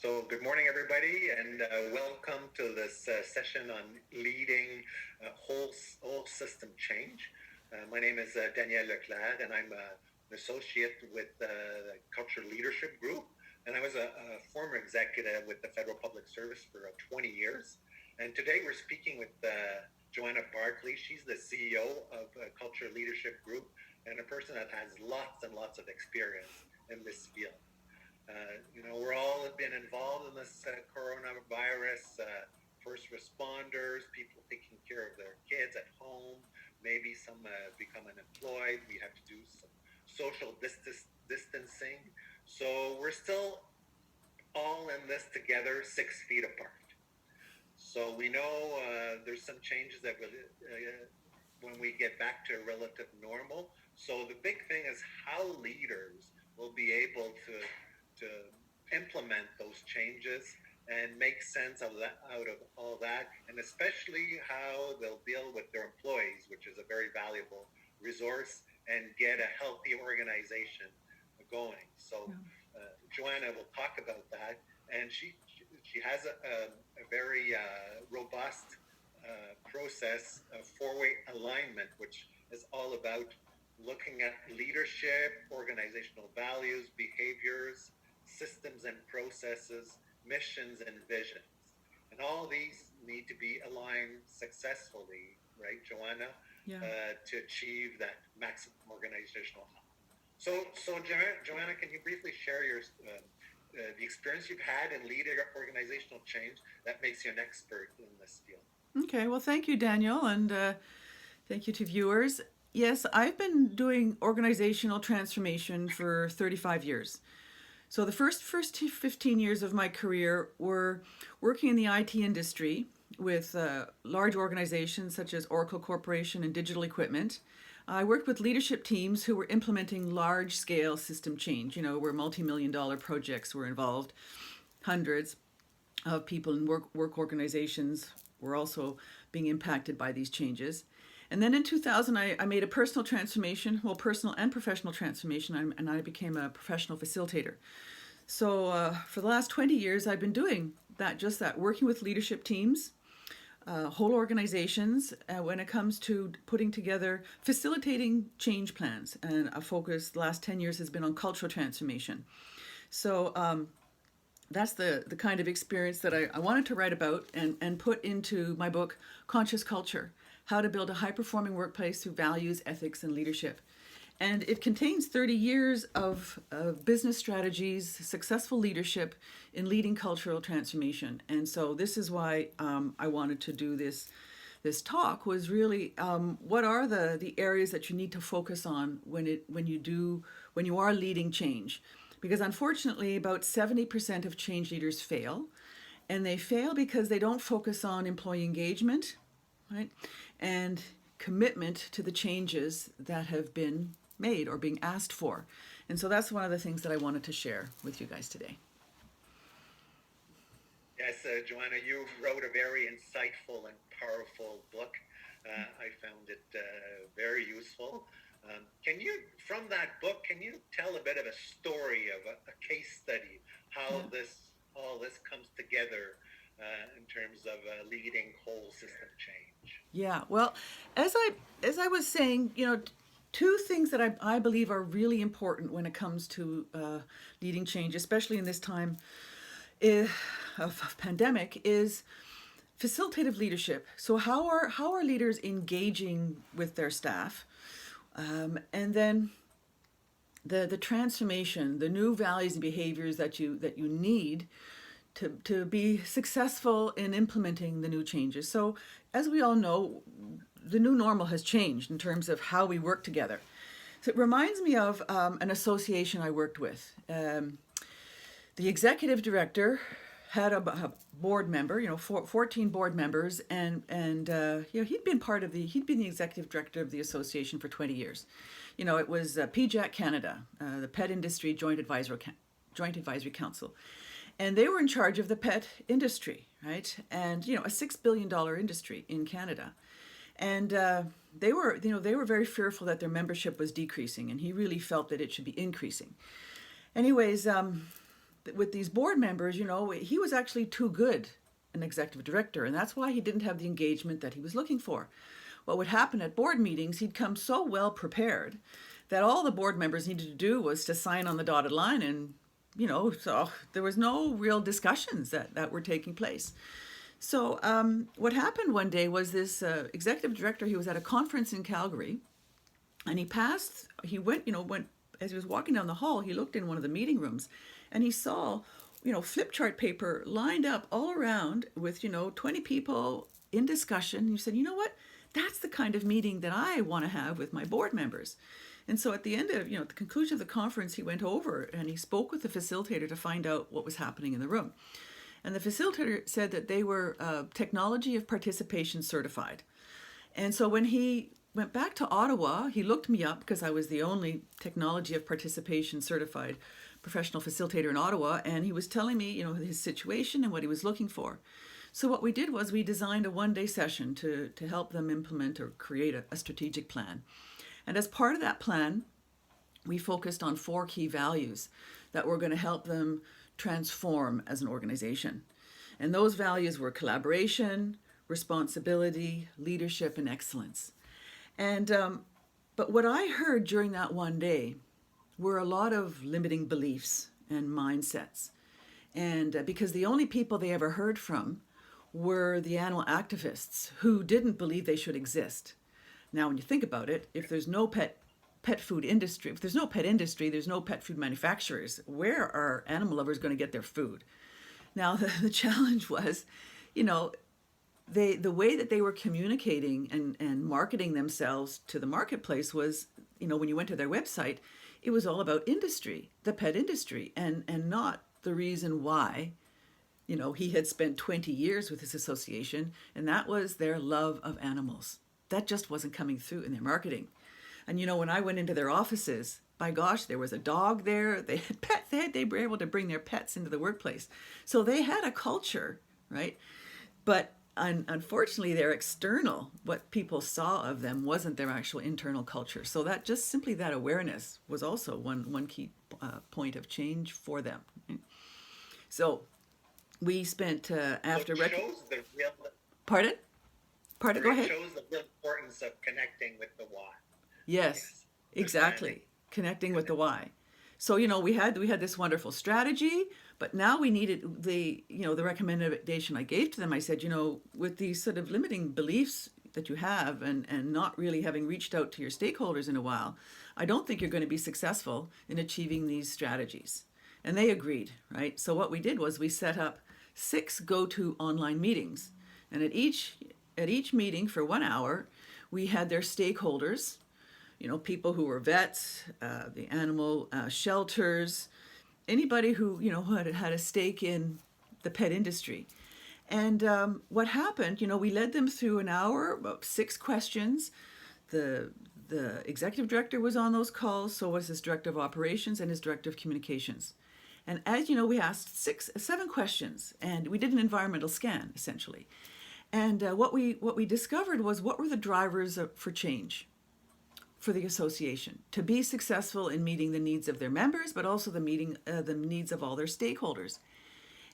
So, good morning, everybody, and welcome to this session on leading whole system change. My name is Daniel Leclerc, and I'm an associate with the Culture Leadership Group. And I was a former executive with the Federal Public Service for 20 years. And today we're speaking with Joanna Barclay. She's the CEO of Culture Leadership Group and a person that has lots and lots of experience in this field. We're all have been involved in this coronavirus, first responders, people taking care of their kids at home, maybe some become unemployed. We have to do some social distancing. So we're still all in this together, 6 feet apart. So we know there's some changes that will, when we get back to relative normal. So the big thing is how leaders will be able to implement those changes and make sense of that, out of all that, and especially how they'll deal with their employees, which is a very valuable resource, and get a healthy organization going. So Joanna will talk about that, and she has a very robust process of four-way alignment, which is all about looking at leadership, organizational values, behaviors, systems and processes, missions and visions. And all these need to be aligned successfully, right, Joanna, to achieve that maximum organizational health. So Joanna, can you briefly share the experience you've had in leading organizational change that makes you an expert in this field? Okay, well, thank you, Daniel, and thank you to viewers. Yes, I've been doing organizational transformation for 35 years. So the first 15 years of my career were working in the IT industry with large organizations such as Oracle Corporation and Digital Equipment. I worked with leadership teams who were implementing large-scale system change, where multi-million-dollar projects were involved. Hundreds of people in work organizations were also being impacted by these changes. And then in 2000, I made a personal transformation, personal and professional transformation, and I became a professional facilitator. So for the last 20 years, I've been doing just that, working with leadership teams, whole organizations, when it comes to putting together, facilitating change plans. And a focus the last 10 years has been on cultural transformation. So that's the kind of experience that I wanted to write about and put into my book, Conscious Culture: How to Build a High-Performing Workplace Through Values, Ethics, and Leadership. And it contains 30 years of business strategies, successful leadership in leading cultural transformation. And so this is why I wanted to do this talk, was really what are the areas that you need to focus on when you are leading change. Because unfortunately, about 70% of change leaders fail. And they fail because they don't focus on employee engagement, right? And commitment to the changes that have been made or being asked for. And so that's one of the things that I wanted to share with you guys today. Yes, Joanna, you wrote a very insightful and powerful book. I found it very useful. From that book, can you tell a bit of a story of a case study, how all this comes together in terms of leading whole system change? Yeah, well, as I was saying, two things that I believe are really important when it comes to leading change, especially in this time of pandemic, is facilitative leadership. So how are leaders engaging with their staff? And then the transformation, the new values and behaviors that you need to be successful in implementing the new changes. So as we all know, the new normal has changed in terms of how we work together. So it reminds me of an association I worked with. The executive director had a board member, 14 board members, and he'd been the executive director of the association for 20 years. It was PIJAC Canada, the Pet Industry Joint Advisory Council. And they were in charge of the pet industry, right? And, a $6 billion industry in Canada. And they were very fearful that their membership was decreasing, and he really felt that it should be increasing. Anyways, with these board members, he was actually too good an executive director, and that's why he didn't have the engagement that he was looking for. What would happen at board meetings, he'd come so well prepared that all the board members needed to do was to sign on the dotted line, and so there was no real discussions that were taking place. So what happened one day was this executive director, he was at a conference in Calgary, and he went as he was walking down the hall, he looked in one of the meeting rooms, and he saw flip chart paper lined up all around with 20 people in discussion. He said, you know what, that's the kind of meeting that I want to have with my board members. And so at the end of, at the conclusion of the conference, he went over and he spoke with the facilitator to find out what was happening in the room. And the facilitator said that they were technology of participation certified. And so when he went back to Ottawa, he looked me up because I was the only technology of participation certified professional facilitator in Ottawa. And he was telling me, his situation and what he was looking for. So what we did was we designed a one-day session to help them implement or create a strategic plan. And as part of that plan, we focused on 4 key values that were going to help them transform as an organization. And those values were collaboration, responsibility, leadership, and excellence. And but what I heard during that one day were a lot of limiting beliefs and mindsets. And because the only people they ever heard from were the animal activists who didn't believe they should exist. Now, when you think about it, if there's no pet food industry, if there's no pet industry, there's no pet food manufacturers. Where are animal lovers going to get their food? Now, the challenge was, the way that they were communicating and marketing themselves to the marketplace was, when you went to their website, it was all about industry, the pet industry, and not the reason why, he had spent 20 years with this association, and that was their love of animals. That just wasn't coming through in their marketing. And when I went into their offices, by gosh, there was a dog there. They had pets. They were able to bring their pets into the workplace. So they had a culture, right? But unfortunately, their external, what people saw of them, wasn't their actual internal culture. So that just simply that awareness was also one key point of change for them. So we spent after... So it shows the real... Pardon? Go ahead. It shows the real importance of connecting with the why. Yes, exactly. Connecting with the why. So, we had this wonderful strategy, but now we needed the recommendation I gave to them. I said, with these sort of limiting beliefs that you have and not really having reached out to your stakeholders in a while, I don't think you're going to be successful in achieving these strategies. And they agreed, right? So what we did was we set up 6 go-to online meetings. And at each meeting for 1 hour, we had their stakeholders, people who were vets, the animal shelters, anybody who, had a stake in the pet industry. And what happened, we led them through an hour, about 6 questions. The executive director was on those calls, so was his director of operations and his director of communications. And as we asked 7 questions, and we did an environmental scan, essentially. And what we discovered was what were the drivers for change for the association to be successful in meeting the needs of their members, but also the needs of all their stakeholders.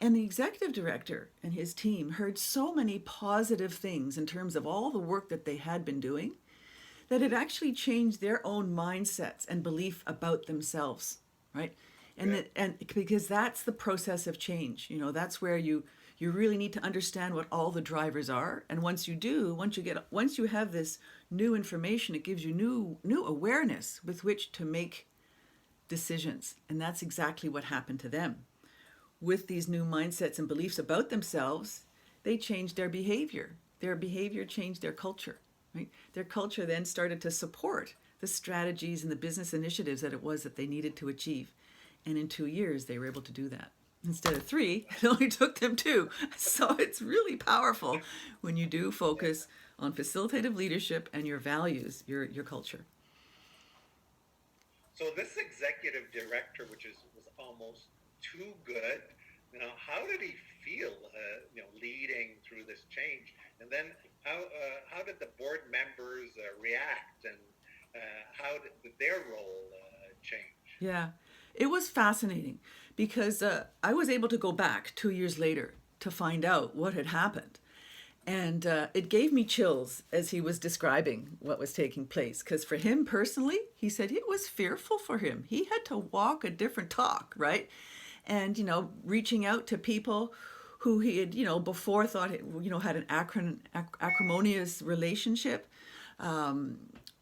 And the executive director and his team heard so many positive things in terms of all the work that they had been doing that it actually changed their own mindsets and belief about themselves, right? And because that's the process of change. That's where you really need to understand what all the drivers are. And once you have this new information, it gives you new awareness with which to make decisions. And that's exactly what happened to them. With these new mindsets and beliefs about themselves, they changed their behavior. Their behavior changed their culture, right? Their culture then started to support the strategies and the business initiatives that it was that they needed to achieve. And in 2 years, they were able to do that. Instead of 3, it only took them 2. So it's really powerful when you do focus on facilitative leadership and your values, your culture. So this executive director, which was almost too good, how did he feel, leading through this change? And then how did the board members react, and how did their role change? Yeah. It was fascinating because I was able to go back 2 years later to find out what had happened. And it gave me chills as he was describing what was taking place. Because for him personally, he said it was fearful for him. He had to walk a different talk, right? And, reaching out to people who he had, before thought, had an acrimonious relationship.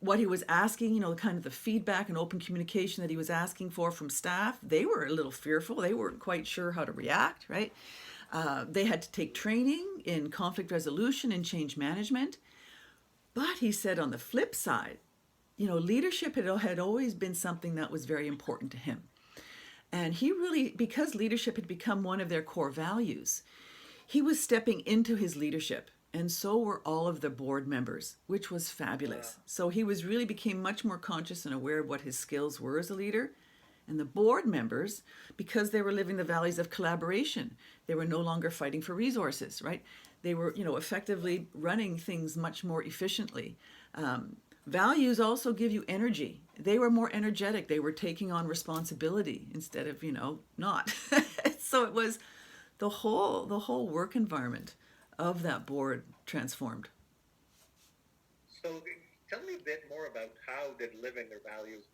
What he was asking, kind of the feedback and open communication that he was asking for from staff, they were a little fearful. They weren't quite sure how to react, right? They had to take training in conflict resolution and change management. But he said on the flip side, leadership had always been something that was very important to him. And he really, because leadership had become one of their core values, he was stepping into his leadership. And so were all of the board members, which was fabulous. So he really became much more conscious and aware of what his skills were as a leader. And the board members, because they were living the values of collaboration, they were no longer fighting for resources, right? They were, effectively running things much more efficiently. Values also give you energy. They were more energetic. They were taking on responsibility instead of, not. So it was the whole work environment of that board transformed. So tell me a bit more about how did living their values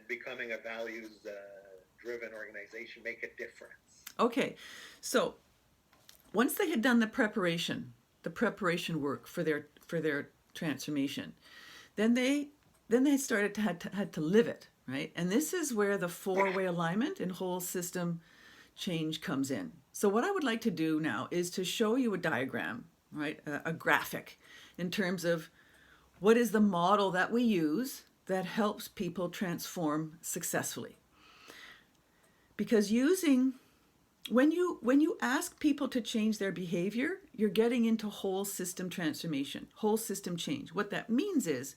becoming a values-driven organization make a difference? Okay, so once they had done the preparation work for their transformation, then they had to live it, right? And this is where the four-way alignment and whole system change comes in. So what I would like to do now is to show you a diagram, right? A graphic in terms of what is the model that we use that helps people transform successfully. Because when you ask people to change their behavior, you're getting into whole system transformation, whole system change. What that means is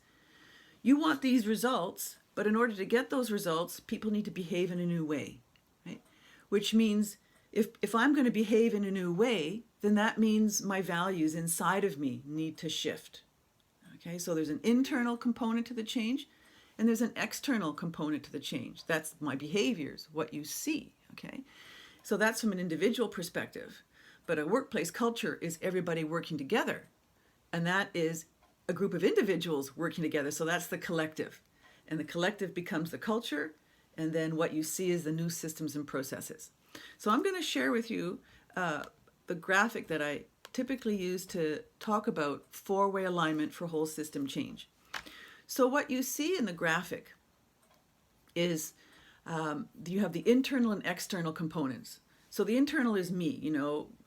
you want these results, but in order to get those results, people need to behave in a new way, right? Which means if I'm going to behave in a new way, then that means my values inside of me need to shift. Okay, so there's an internal component to the change, and there's an external component to the change. That's my behaviors, what you see, okay? So that's from an individual perspective. But a workplace culture is everybody working together. And that is a group of individuals working together. So that's the collective. And the collective becomes the culture. And then what you see is the new systems and processes. So I'm going to share with you the graphic that I typically use to talk about four-way alignment for whole system change. So what you see in the graphic is you have the internal and external components. So the internal is me,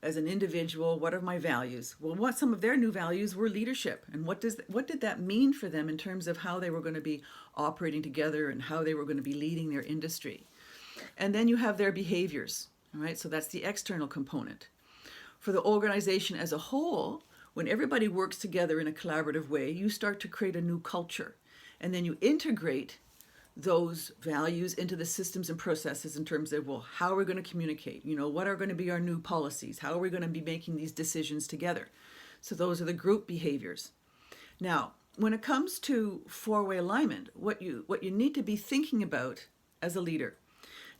as an individual, what are my values? Well, what some of their new values were leadership. And what did that mean for them in terms of how they were going to be operating together and how they were going to be leading their industry? And then you have their behaviors, all right? So that's the external component. For the organization as a whole, when everybody works together in a collaborative way, you start to create a new culture. And then you integrate those values into the systems and processes in terms of, well, how are we going to communicate? What are going to be our new policies? How are we going to be making these decisions together? So those are the group behaviors. Now, when it comes to four-way alignment, what you need to be thinking about as a leader.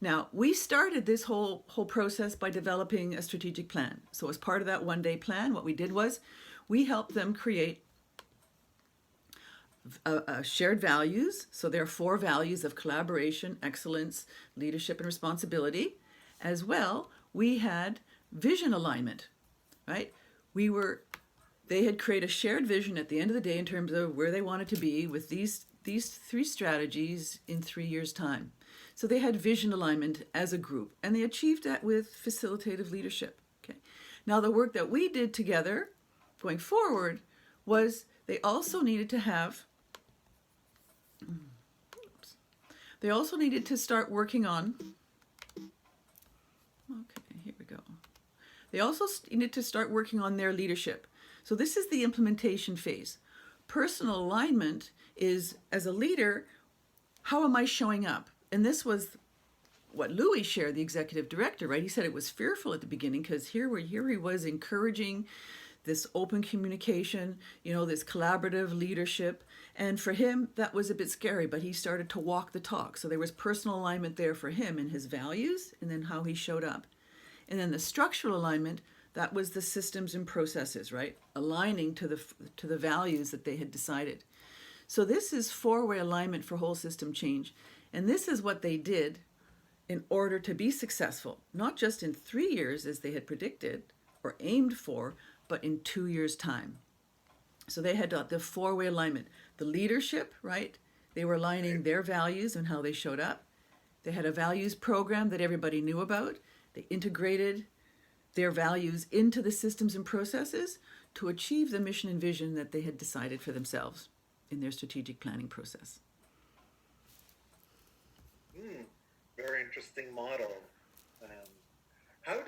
Now, we started this whole process by developing a strategic plan. So as part of that one-day plan, what we did was we helped them create shared values. So there are 4 values of collaboration, excellence, leadership, and responsibility. As well, we had vision alignment, right? They had created a shared vision at the end of the day in terms of where they wanted to be with these 3 strategies in 3 years' time. So they had vision alignment as a group, and they achieved that with facilitative leadership. Okay. Now the work that we did together going forward was they also needed to start working on, They also needed to start working on their leadership. So this is the implementation phase. Personal alignment is, as a leader, how am I showing up? And this was what Louis shared, the executive director, right? He said it was fearful at the beginning because here he was encouraging this open communication, this collaborative leadership. And for him, that was a bit scary, but he started to walk the talk. So there was personal alignment there for him in his values and then how he showed up. And then the structural alignment, that was the systems and processes, right? Aligning to the values that they had decided. So this is four-way alignment for whole system change. And this is what they did in order to be successful, not just in 3 years as they had predicted or aimed for, but in 2 years' time. So they had the four-way alignment. The leadership, right? They were aligning their values and how they showed up. They had a values program that everybody knew about. They integrated their values into the systems and processes to achieve the mission and vision that they had decided for themselves in their strategic planning process. Very interesting model. How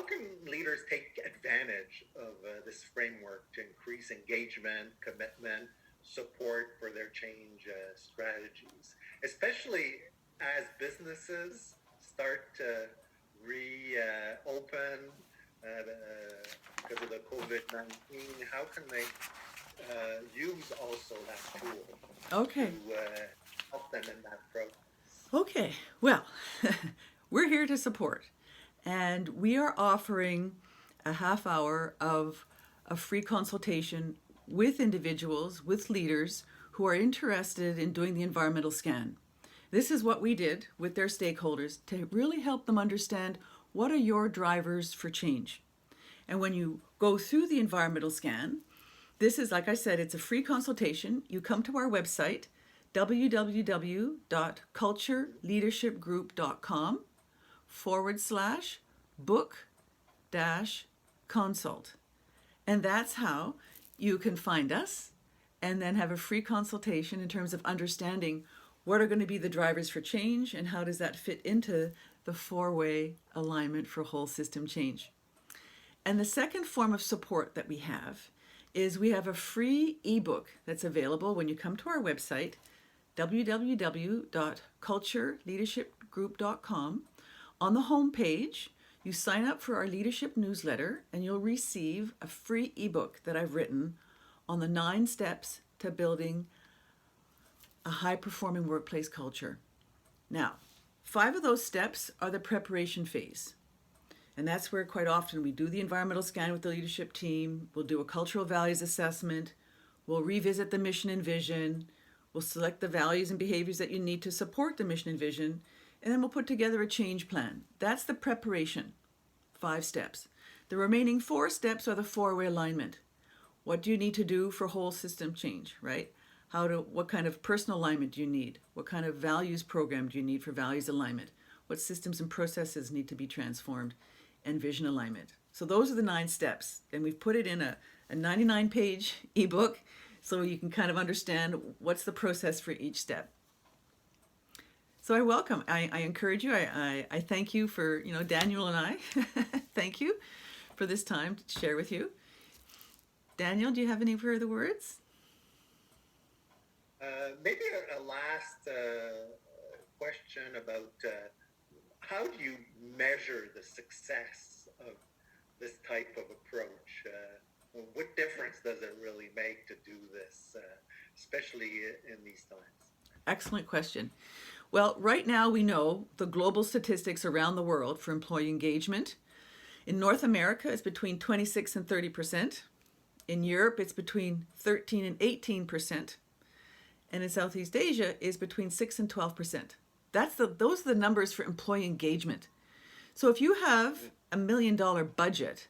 can leaders take advantage of this framework to increase engagement, commitment, support for their change strategies, especially as businesses start to reopen because of the COVID-19? How can they use also that tool Okay. to help them in that process? Okay, well, we're here to support. And we are offering a half hour of a free consultation with individuals, with leaders who are interested in doing the environmental scan. This is what we did with their stakeholders to really help them understand what are your drivers for change. And when you go through the environmental scan, this is, like I said, it's a free consultation. You come to our website, www.cultureleadershipgroup.com/book-consult. And that's how you can find us and then have a free consultation in terms of understanding what are going to be the drivers for change and how does that fit into the four-way alignment for whole system change. And the second form of support that we have is we have a free ebook that's available when you come to our website, www.cultureleadershipgroup.com. On the home page, you sign up for our leadership newsletter and you'll receive a free ebook that I've written on the 9 steps to building a high-performing workplace culture. Now, 5 of those steps are the preparation phase. And that's where quite often we do the environmental scan with the leadership team, we'll do a cultural values assessment, we'll revisit the mission and vision, we'll select the values and behaviors that you need to support the mission and vision, and then we'll put together a change plan. That's the preparation, 5 steps. The remaining 4 steps are the four-way alignment. What do you need to do for whole system change, right? What kind of personal alignment do you need? What kind of values program do you need for values alignment? What systems and processes need to be transformed? And vision alignment. So those are the 9 steps. And we've put it in a 99-page ebook so you can kind of understand what's the process for each step. So I encourage you, I thank you for, Daniel and I, thank you for this time to share with you. Daniel, do you have any further words? Maybe a last question about how do you measure the success of this type of approach? What difference does it really make to do this, especially in these times? Excellent question. Well, right now we know the global statistics around the world for employee engagement. In North America, it's between 26 and 30%. In Europe, it's between 13 and 18%. And in Southeast Asia, is between 6 and 12%. Those are the numbers for employee engagement. So if you have $1 million budget,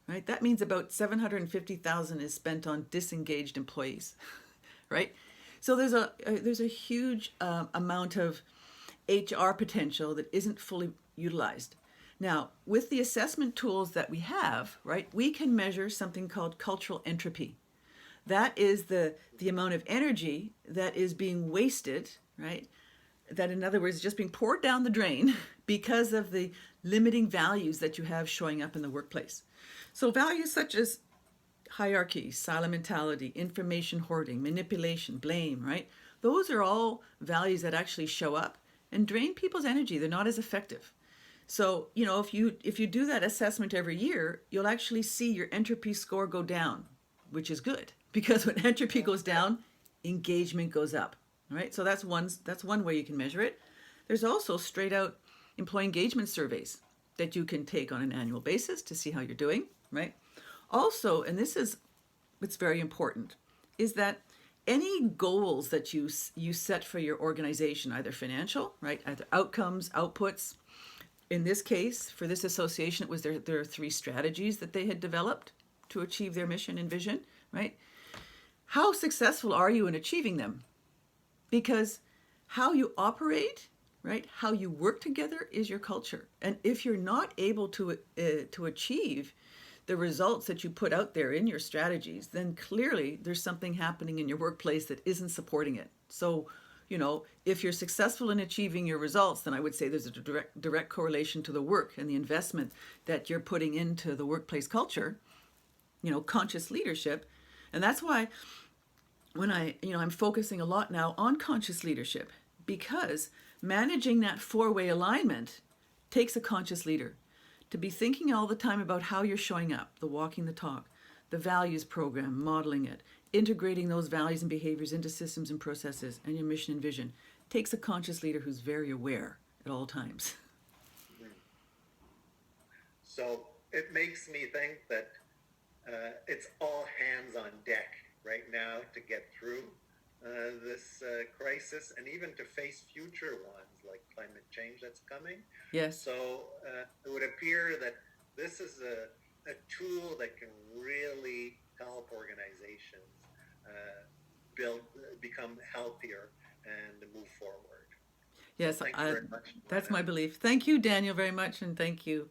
right, that means about $750,000 is spent on disengaged employees, right? So there's a huge amount of HR potential that isn't fully utilized. Now, with the assessment tools that we have, right, we can measure something called cultural entropy. That is the amount of energy that is being wasted, right? That, in other words, is just being poured down the drain because of the limiting values that you have showing up in the workplace. So values such as hierarchy, silent mentality, information hoarding, manipulation, blame, right? Those are all values that actually show up and drain people's energy. They're not as effective. So, if you do that assessment every year, you'll actually see your entropy score go down, which is good because when entropy goes down, engagement goes up. All right, so that's one way you can measure it. There's also straight out employee engagement surveys that you can take on an annual basis to see how you're doing, right? Also, and this is what's very important, is that any goals that you set for your organization, either financial, right, either outcomes, outputs. In this case, for this association, it was there are 3 strategies that they had developed to achieve their mission and vision, right? How successful are you in achieving them? Because how you operate, right, how you work together is your culture. And if you're not able to achieve the results that you put out there in your strategies, then clearly there's something happening in your workplace that isn't supporting it. So, if you're successful in achieving your results, then I would say there's a direct correlation to the work and the investment that you're putting into the workplace culture, conscious leadership. And that's why when I'm focusing a lot now on conscious leadership, because managing that 4-way alignment takes a conscious leader to be thinking all the time about how you're showing up, the walking the talk, the values program, modeling it, integrating those values and behaviors into systems and processes, and your mission and vision. Takes a conscious leader who's very aware at all times. So it makes me think that it's all hands on deck right now to get through this crisis, and even to face future ones like climate change that's coming. Yes. So it would appear that this is a tool that can really help organizations become healthier and move forward. Yes, Thank you very much. That's my belief. Thank you, Daniel, very much, and thank you